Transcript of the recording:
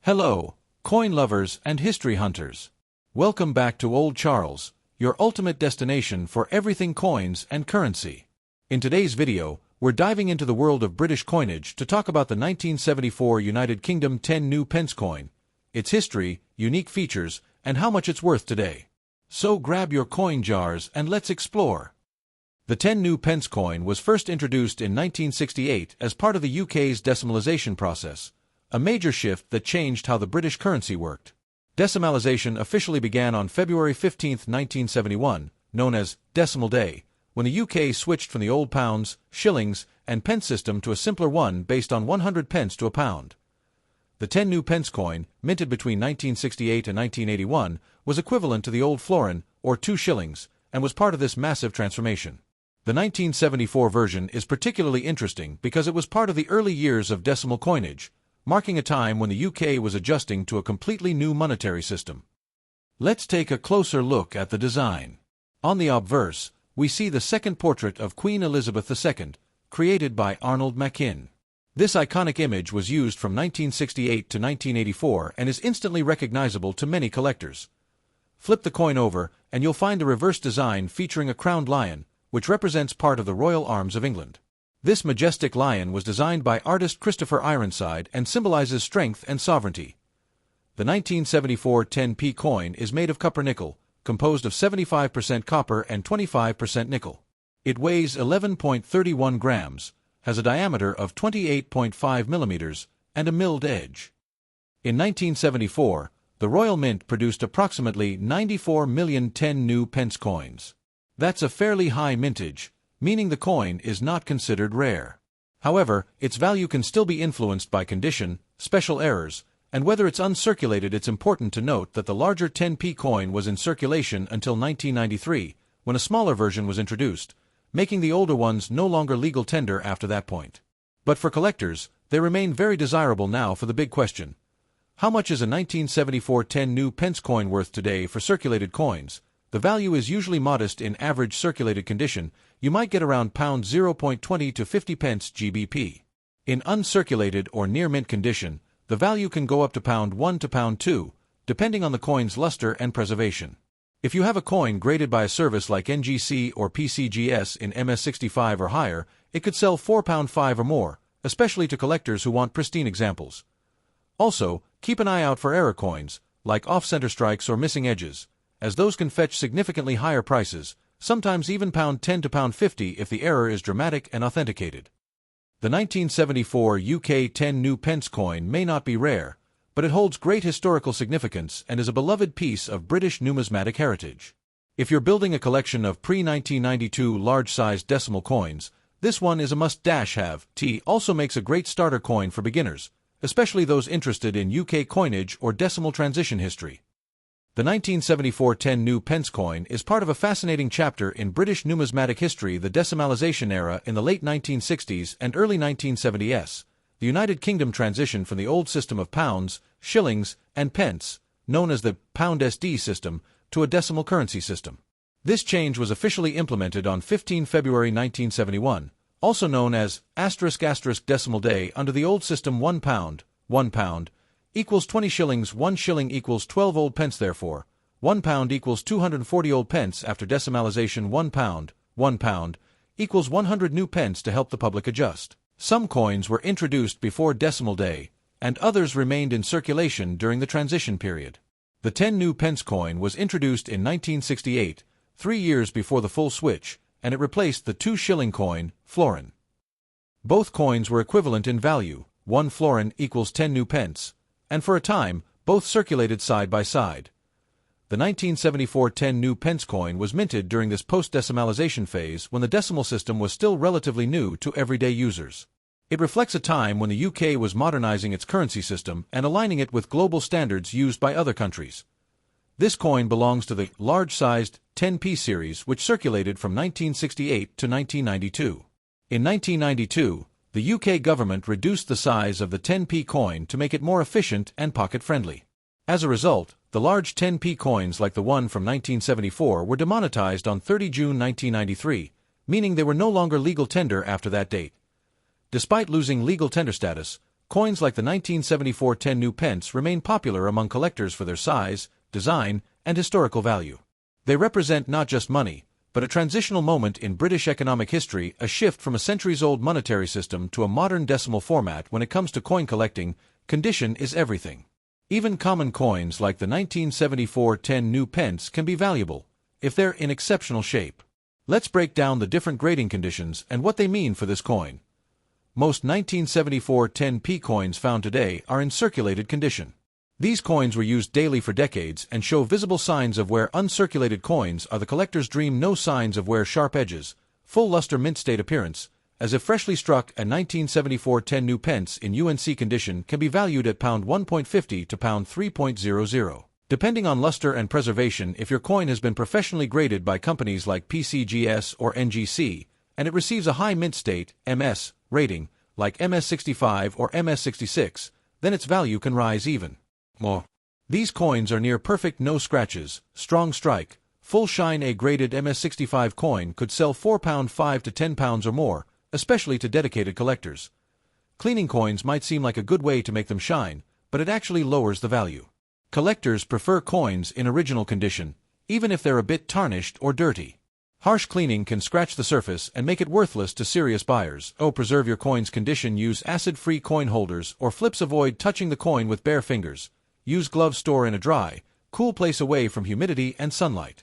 Hello, coin lovers and history hunters. Welcome back to Old Charles, your ultimate destination for everything coins and currency. In today's video, we're diving into the world of British coinage to talk about the 1974 United Kingdom 10 new pence coin, its history, unique features, and how much it's worth today. So grab your coin jars and let's explore. The 10 new pence coin was first introduced in 1968 as part of the UK's decimalisation process, a major shift that changed how the British currency worked. Decimalisation officially began on February 15, 1971, known as Decimal Day, when the UK switched from the old pounds, shillings, and pence system to a simpler one based on 100 pence to a pound. The 10 new pence coin, minted between 1968 and 1981, was equivalent to the old florin, or 2 shillings, and was part of this massive transformation. The 1974 version is particularly interesting because it was part of the early years of decimal coinage, marking a time when the UK was adjusting to a completely new monetary system. Let's take a closer look at the design. On the obverse, we see the second portrait of Queen Elizabeth II, created by Arnold Machin. This iconic image was used from 1968 to 1984 and is instantly recognizable to many collectors. Flip the coin over, and you'll find the reverse design featuring a crowned lion, which represents part of the royal arms of England. This majestic lion was designed by artist Christopher Ironside and symbolizes strength and sovereignty. The 1974 10p coin is made of copper-nickel, composed of 75% copper and 25% nickel. It weighs 11.31 grams, has a diameter of 28.5 millimeters, and a milled edge. In 1974, the Royal Mint produced approximately 94 million 10 new pence coins. That's a fairly high mintage, meaning the coin is not considered rare. However, its value can still be influenced by condition, special errors, and whether it's uncirculated. It's important to note that the larger 10p coin was in circulation until 1993, when a smaller version was introduced, making the older ones no longer legal tender after that point. But for collectors, they remain very desirable now. For the big question: how much is a 1974 10 new pence coin worth today? For circulated coins, the value is usually modest. In average circulated condition, you might get around £0.20 to 50 pence GBP. In uncirculated or near-mint condition, the value can go up to £1 to £2, depending on the coin's luster and preservation. If you have a coin graded by a service like NGC or PCGS in MS65 or higher, it could sell £4.5 or more, especially to collectors who want pristine examples. Also, keep an eye out for error coins, like off-center strikes or missing edges, as those can fetch significantly higher prices, sometimes even £10 to £50 if the error is dramatic and authenticated. The 1974 UK 10 new pence coin may not be rare, but it holds great historical significance and is a beloved piece of British numismatic heritage. If you're building a collection of pre-1992 large-sized decimal coins, this one is a must-have. It also makes a great starter coin for beginners, especially those interested in UK coinage or decimal transition history. The 1974 10 new pence coin is part of a fascinating chapter in British numismatic history, the decimalisation era in the late 1960s and early 1970s. The United Kingdom transition from the old system of pounds, shillings, and pence, known as the pound SD system, to a decimal currency system. This change was officially implemented on 15 February 1971, also known as *** decimal day. Under the old system, £1 equals 20 shillings, 1 shilling equals 12 old pence. Therefore, £1 equals 240 old pence. After decimalisation, £1 equals 100 new pence to help the public adjust. Some coins were introduced before Decimal Day, and others remained in circulation during the transition period. The 10 new pence coin was introduced in 1968, 3 years before the full switch, and it replaced the 2 shilling coin, florin. Both coins were equivalent in value, 1 florin equals 10 new pence, and for a time, both circulated side by side. The 1974 10 new pence coin was minted during this post-decimalisation phase when the decimal system was still relatively new to everyday users. It reflects a time when the UK was modernising its currency system and aligning it with global standards used by other countries. This coin belongs to the large-sized 10p series, which circulated from 1968 to 1992. In 1992, the UK government reduced the size of the 10p coin to make it more efficient and pocket-friendly. As a result, the large 10p coins like the one from 1974 were demonetized on 30 June 1993, meaning they were no longer legal tender after that date. Despite losing legal tender status, coins like the 1974 10 new pence remain popular among collectors for their size, design, and historical value. They represent not just money, but a transitional moment in British economic history, a shift from a centuries-old monetary system to a modern decimal format. When it comes to coin collecting, condition is everything. Even common coins like the 1974 10 new pence can be valuable, if they're in exceptional shape. Let's break down the different grading conditions and what they mean for this coin. Most 1974 10p coins found today are in circulated condition. These coins were used daily for decades and show visible signs of wear. Uncirculated coins are the collector's dream. No signs of wear, sharp edges, full luster, mint state appearance, as if freshly struck. A 1974 10 new pence in UNC condition can be valued at £1.50 to £3.00. Depending on luster and preservation. If your coin has been professionally graded by companies like PCGS or NGC, and it receives a high mint state (MS) rating, like MS65 or MS66, then its value can rise even more. These coins are near perfect, no scratches, strong strike, full shine. A graded MS65 coin could sell £4.5 to £10 or more, especially to dedicated collectors. Cleaning coins might seem like a good way to make them shine, but it actually lowers the value. Collectors prefer coins in original condition, even if they're a bit tarnished or dirty. Harsh cleaning can scratch the surface and make it worthless to serious buyers. Preserve your coin's condition. Use acid-free coin holders or flips. Avoid touching the coin with bare fingers. Use gloves. Store in a dry, cool place away from humidity and sunlight.